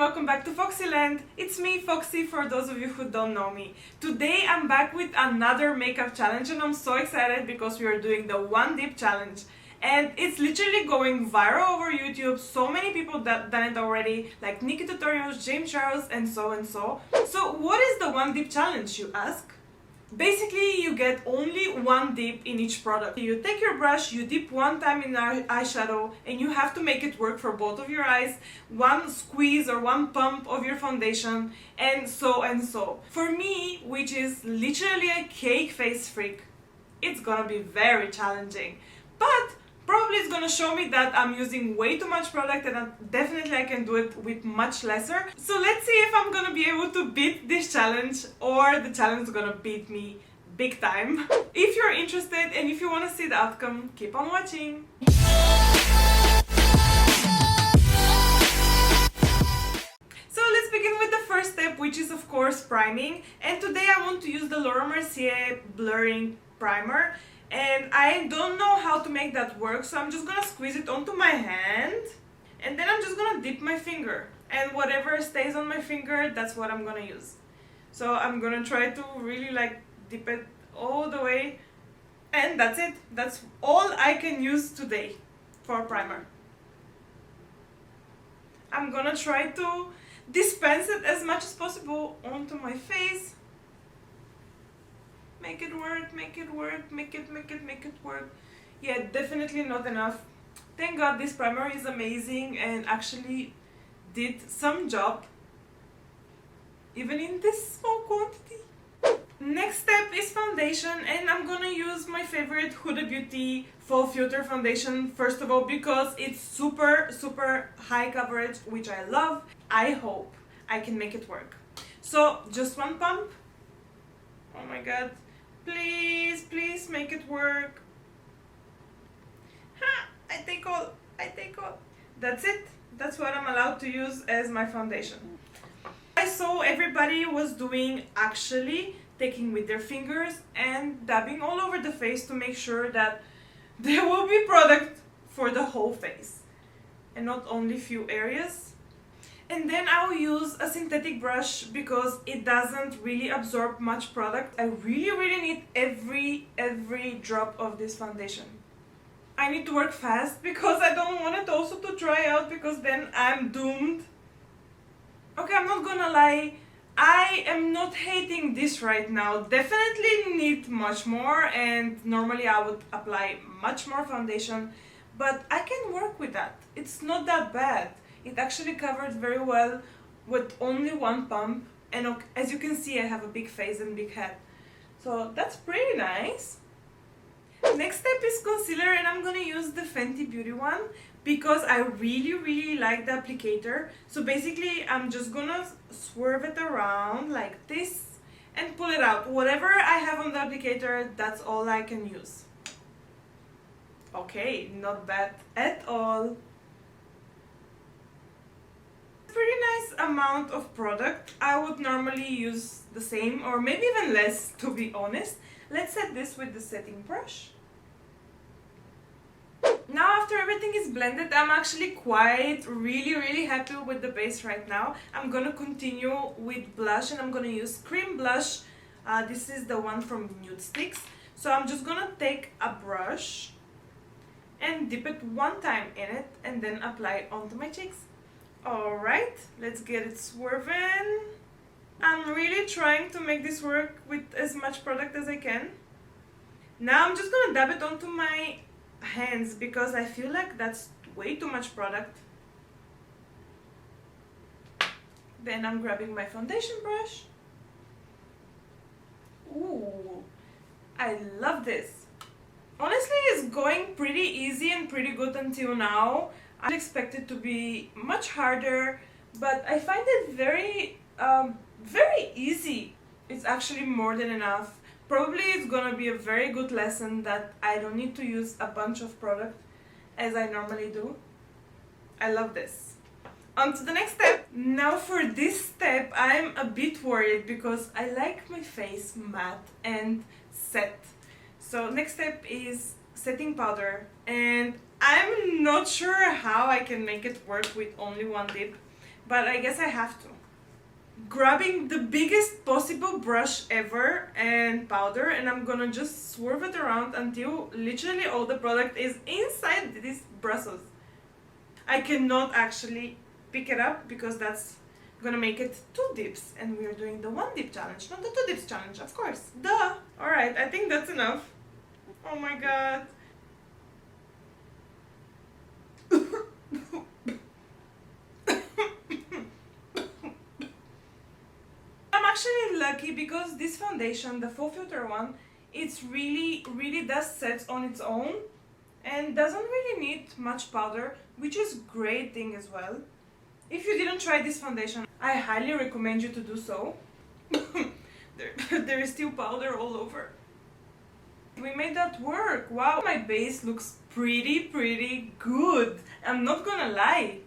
welcome back to Foxxyland. It's me, Foxy, for those of you who don't know me. Today I'm back with another makeup challenge and I'm so excited because we are doing the one dip challenge. And it's literally going viral over YouTube. So many people done it already, like Nikki Tutorials, James Charles, and so and so. So what is the one dip challenge, you ask? Basically, you get only one dip in each product. You take your brush, you dip one time in eyeshadow, and you have to make it work for both of your eyes, one squeeze or one pump of your foundation, and so and so. For me, which is literally a cake face freak, it's gonna be very challenging. But probably it's gonna show me that I'm using way too much product and definitely I can do it with much lesser. So let's see if I'm gonna be able to beat this challenge or the challenge is gonna beat me big time. If you're interested and if you wanna see the outcome, keep on watching. So let's begin with the first step, which is of course priming. And today I want to use the Laura Mercier Blurring Primer. And I don't know how to make that work, so I'm just gonna squeeze it onto my hand and then I'm just gonna dip my finger, and whatever stays on my finger, that's what I'm gonna use. So I'm gonna try to really like dip it all the way, and that's it. That's all I can use today for primer. I'm gonna try to dispense it as much as possible onto my face. Make it work, make it work, make it work. Yeah, definitely not enough. Thank God this primer is amazing and actually did some job, even in this small quantity. Next step is foundation, and I'm gonna use my favorite Huda Beauty Full Filter Foundation first of all because it's super high coverage, which I love. I hope I can make it work. So just one pump. Oh my god. Please make it work. Ha! I take all. That's it. That's what I'm allowed to use as my foundation. I saw everybody was doing actually taking with their fingers and dabbing all over the face to make sure that there will be product for the whole face and not only few areas. And then I'll use a synthetic brush because it doesn't really absorb much product. I really need every drop of this foundation. I need to work fast because I don't want it also to dry out because then I'm doomed. Okay, I'm not gonna lie, I am not hating this right now. Definitely need much more, and normally I would apply much more foundation, but I can work with that. It's not that bad. It actually covered very well with only one pump, and as you can see I have a big face and big head, so that's pretty nice. Next step is concealer, and I'm gonna use the Fenty Beauty one because I really like the applicator. So basically I'm just gonna swerve it around like this and pull it out. Whatever I have on the applicator, that's all I can use. Okay, not bad at all. Pretty nice amount of product. I would normally use the same or maybe even less, to be honest. Let's set this with the setting brush. Now after everything is blended, I'm actually quite really happy with the base right now. I'm gonna continue with blush, and I'm gonna use cream blush. This is the one from Nude Sticks. So I'm just gonna take a brush and dip it one time in it and then apply onto my cheeks. Alright, let's get it swerving. I'm really trying to make this work with as much product as I can. Now I'm just gonna dab it onto my hands because I feel like that's way too much product. Then I'm grabbing my foundation brush. Ooh, I love this. Honestly, it's going pretty easy and pretty good until now. I expect it to be much harder, but I find it very easy. It's actually more than enough. Probably it's gonna be a very good lesson that I don't need to use a bunch of product as I normally do. I love this. On to the next step. Now for this step, I'm a bit worried because I like my face matte and set. So next step is setting powder, and I'm not sure how I can make it work with only one dip but I guess I have to. Grabbing the biggest possible brush ever and powder, and I'm gonna just swerve it around until literally all the product is inside these bristles. I cannot actually pick it up because that's gonna make it 2 dips, and we are doing the 1 dip challenge, not the 2 dips challenge, of course. Duh! Alright, I think that's enough. Oh my god. I'm actually lucky because this foundation, the full filter one, it's really does set on its own and doesn't really need much powder, which is great thing as well. If you didn't try this foundation, I highly recommend you to do so. there is still powder all over. We made that work. Wow, my base looks pretty good. I'm not gonna lie.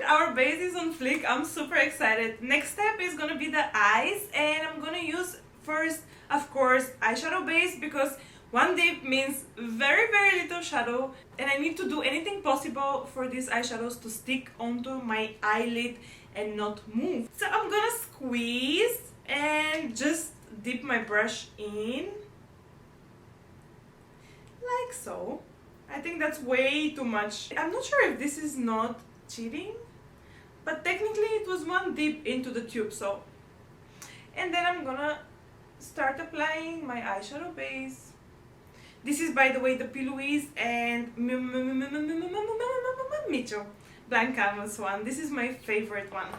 Our base is on fleek. I'm super excited. Next step is gonna be the eyes, and I'm gonna use first, of course, eyeshadow base, because 1 dip means very little shadow, and I need to do anything possible for these eyeshadows to stick onto my eyelid and not move. So I'm gonna squeeze and just dip my brush in like so. I think that's way too much. I'm not sure if this is not cheating, but technically it was 1 dip into the tube, so. And then I'm gonna start applying my eyeshadow base. This is, by the way, the P. Louise and Micho Blank Canvas one. This is my favorite one.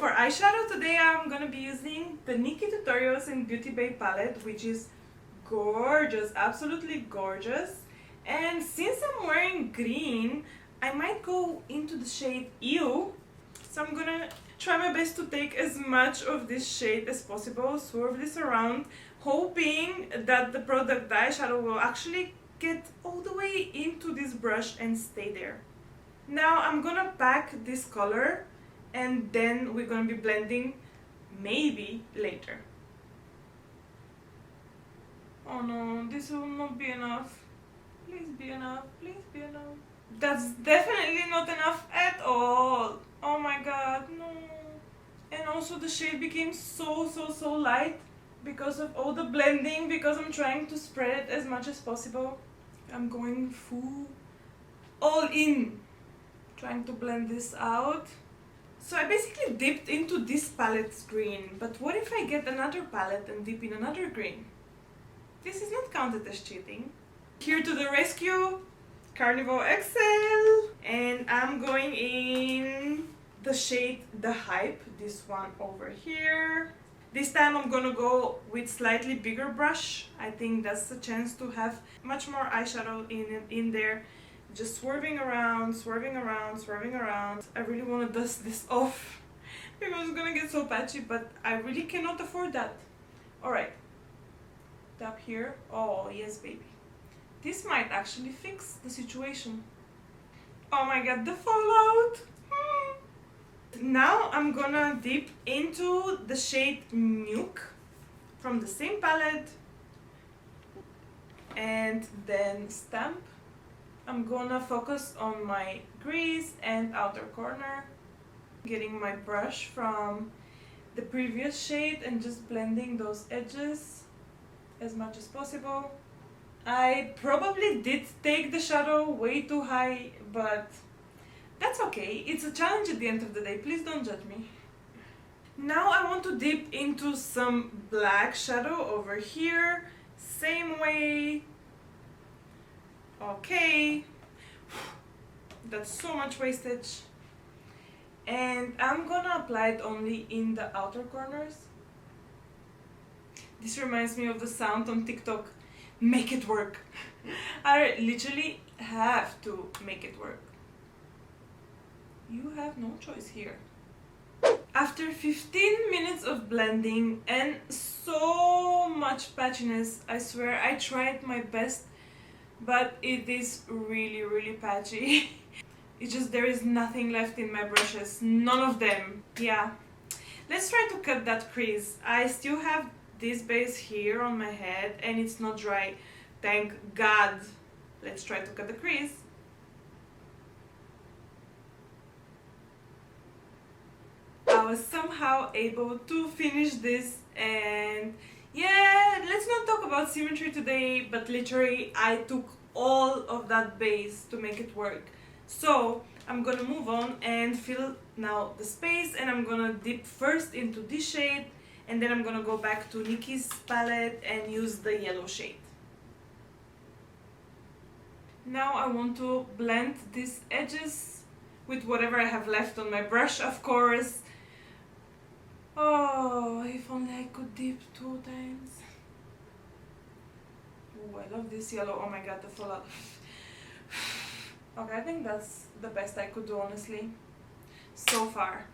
For eyeshadow today, I'm gonna be using the Nikki Tutorials and Beauty Bay palette, which is gorgeous, absolutely gorgeous. And since I'm wearing green, I might go into the shade Ew. So I'm gonna try my best to take as much of this shade as possible, swerve this around, hoping that the product, the eyeshadow, will actually get all the way into this brush and stay there. Now I'm gonna pack this color, and then we're gonna be blending maybe later. Oh no, this will not be enough. Please be enough, please be enough. That's definitely not enough at all. Oh my god, no. And also the shade became so light because of all the blending, because I'm trying to spread it as much as possible. I'm going full all in, trying to blend this out. So I basically dipped into this palette's green, but what if I get another palette and dip in another green? This is not counted as cheating. Here to the rescue, Carnival XL, and I'm going in the shade The Hype, this one over here. This time I'm gonna go with slightly bigger brush. I think that's the chance to have much more eyeshadow in there. Just swerving around, swerving around, swerving around. I really want to dust this off because it's gonna get so patchy, but I really cannot afford that. Alright, tap here. Oh yes baby, this might actually fix the situation. Oh my god, the fallout! Now I'm gonna dip into the shade Nuke from the same palette and then stamp. I'm gonna focus on my crease and outer corner, getting my brush from the previous shade and just blending those edges as much as possible. I probably did take the shadow way too high, but that's okay. It's a challenge at the end of the day. Please don't judge me. Now I want to dip into some black shadow over here. Same way. Okay. That's so much wastage. And I'm gonna apply it only in the outer corners. This reminds me of the sound on TikTok. Make it work. I literally have to make it work. You have no choice here. After 15 minutes of blending and so much patchiness, I swear I tried my best, but it is really patchy. It's just there is nothing left in my brushes, none of them. Yeah, let's try to cut that crease. I still have this base here on my head and it's not dry, thank God. Let's try to cut the crease. was somehow able to finish this, and yeah, let's not talk about symmetry today, but literally I took all of that base to make it work. So I'm gonna move on and fill now the space, and I'm gonna dip first into this shade, and then I'm gonna go back to Nikki's palette and use the yellow shade. Now I want to blend these edges with whatever I have left on my brush, of course. Oh, if only I could dip 2 times. Oh, I love this yellow. Oh my god, the fallout. Okay, I think that's the best I could do, honestly, so far.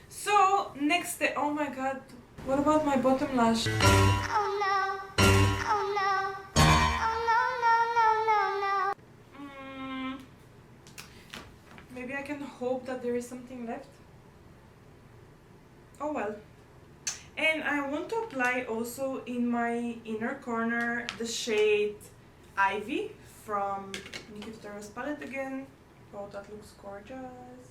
So, next step. Oh my god, what about my bottom lash? Oh no, oh no, oh no, no, no, no, no. Maybe I can hope that there is something left. Oh well. And I want to apply also in my inner corner the shade Ivy from Nikki Tutorials palette again. Oh, that looks gorgeous.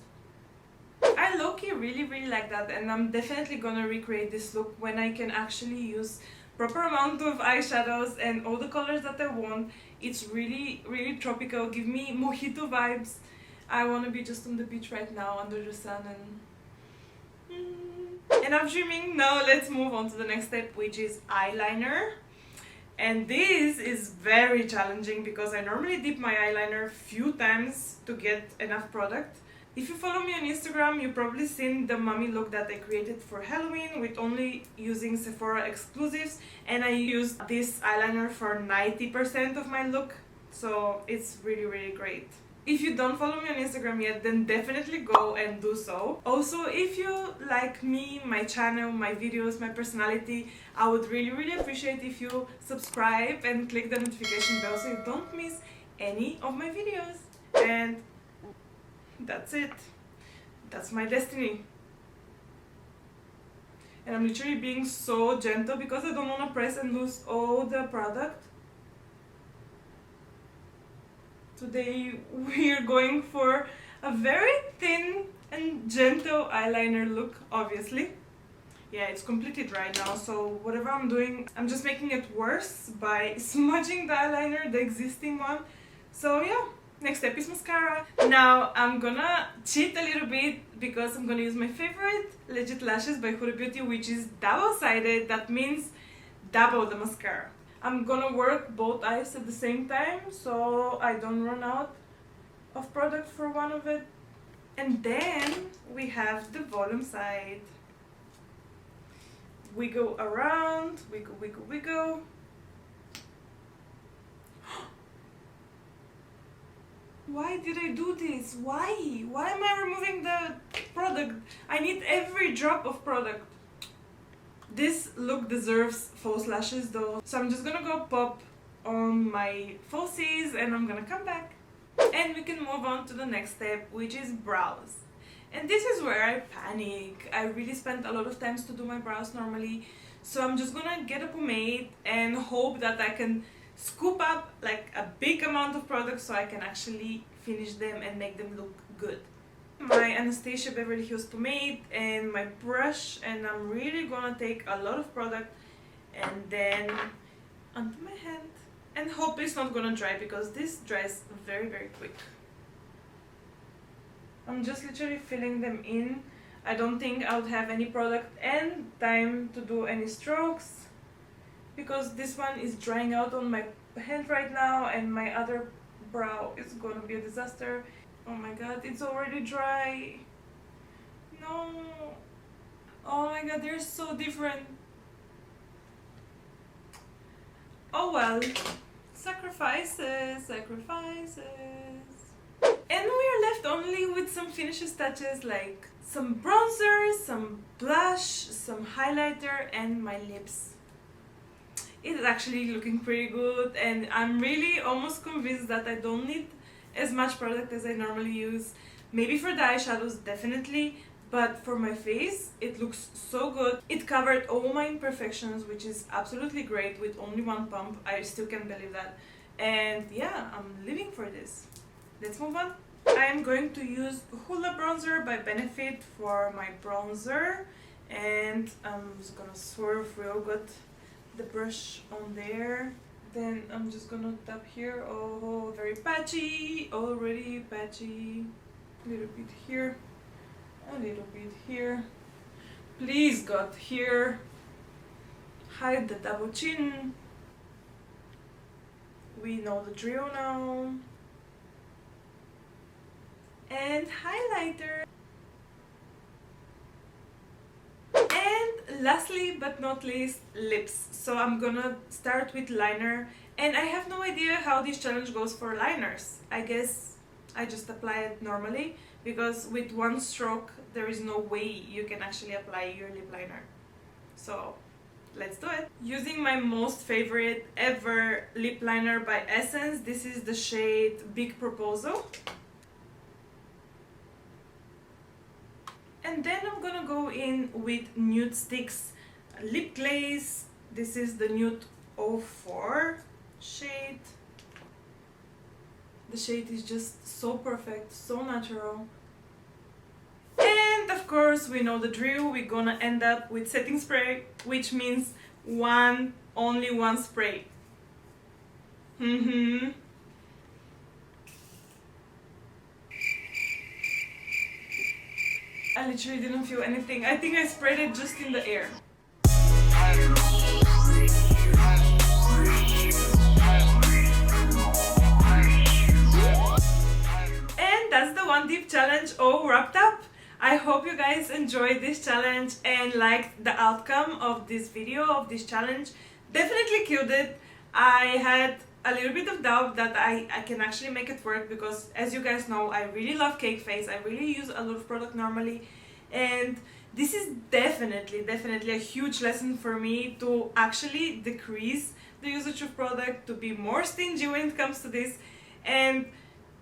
I low-key really like that, and I'm definitely gonna recreate this look when I can actually use proper amount of eyeshadows and all the colors that I want. It's really tropical, give me mojito vibes. I want to be just on the beach right now under the sun and enough dreaming. Now let's move on to the next step, which is eyeliner. And this is very challenging because I normally dip my eyeliner few times to get enough product. If you follow me on Instagram, you've probably seen the mummy look that I created for Halloween with only using Sephora exclusives, and I used this eyeliner for 90% of my look, so it's really great. If you don't follow me on Instagram yet, then definitely go and do so. Also, if you like me, my channel, my videos, my personality, I would really appreciate if you subscribe and click the notification bell so you don't miss any of my videos. And that's it. That's my destiny. And I'm literally being so gentle because I don't want to press and lose all the product. Today we're going for a very thin and gentle eyeliner look, obviously. Yeah, it's completely dry now, so whatever I'm doing, I'm just making it worse by smudging the eyeliner, the existing one. So yeah, next step is mascara. Now I'm gonna cheat a little bit because I'm gonna use my favorite Legit Lashes by Huda Beauty, which is double-sided. That means double the mascara. I'm gonna work both eyes at the same time so I don't run out of product for one of it. And then we have the volume side. Wiggle around, wiggle. Why did I do this? Why? Why am I removing the product? I need every drop of product. This look deserves false lashes though, so I'm just gonna go pop on my falsies and I'm gonna come back. And we can move on to the next step, which is brows. And this is where I panic. I really spend a lot of times to do my brows normally, so I'm just gonna get a pomade and hope that I can scoop up like a big amount of product so I can actually finish them and make them look good. My Anastasia Beverly Hills pomade and my brush, and I'm really gonna take a lot of product and then onto my hand and hope it's not gonna dry because this dries very quick. I'm just literally filling them in. I don't think I would have any product and time to do any strokes because this one is drying out on my hand right now and my other brow is gonna be a disaster. Oh my god, it's already dry. No. Oh my god, they're so different. Oh well. Sacrifices. And we are left only with some finishes touches like some bronzer, some blush, some highlighter, and my lips. It is actually looking pretty good, and I'm really almost convinced that I don't need as much product as I normally use. Maybe for the eyeshadows, definitely, but for my face, it looks so good. It covered all my imperfections, which is absolutely great with only one pump. I still can't believe that. And yeah, I'm living for this. Let's move on. I'm going to use Hoola Bronzer by Benefit for my bronzer, and I'm just gonna swerve real good the brush on there. Then I'm just gonna tap here. Oh, very patchy, already patchy. A little bit here, a little bit here. Please God, here. Hide the double chin. We know the drill now. And highlighter. And lastly but not least, lips. So I'm gonna start with liner, and I have no idea how this challenge goes for liners. I guess I just apply it normally, because with one stroke there is no way you can actually apply your lip liner. So let's do it. Using my most favorite ever lip liner by Essence, this is the shade Big Proposal. And then I'm gonna go in with Nude Sticks lip glaze. This is the Nude 04 shade. The shade is just so perfect, so natural. And of course, we know the drill. We're gonna end up with setting spray, which means only one spray. I literally didn't feel anything. I think I sprayed it just in the air. And that's the one dip challenge all wrapped up. I hope you guys enjoyed this challenge and liked the outcome of this video, of this challenge. Definitely killed it. I had a little bit of doubt that I can actually make it work, because as you guys know, I really love cake face. I really use a lot of product normally, and this is definitely a huge lesson for me to actually decrease the usage of product, to be more stingy when it comes to this, and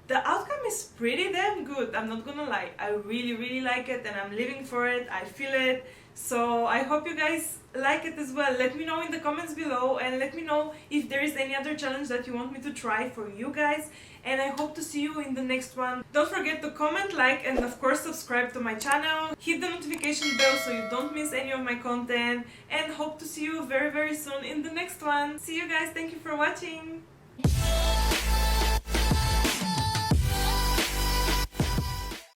the outcome is pretty damn good. I'm not gonna lie, I really like it, and I'm living for it. I feel it. So I hope you guys like it as well. Let me know in the comments below, and let me know if there is any other challenge that you want me to try for you guys, and I hope to see you in the next one. Don't forget to comment, like, and of course subscribe to my channel. Hit the notification bell so you don't miss any of my content, and hope to see you very soon in the next one. See you guys. Thank you for watching.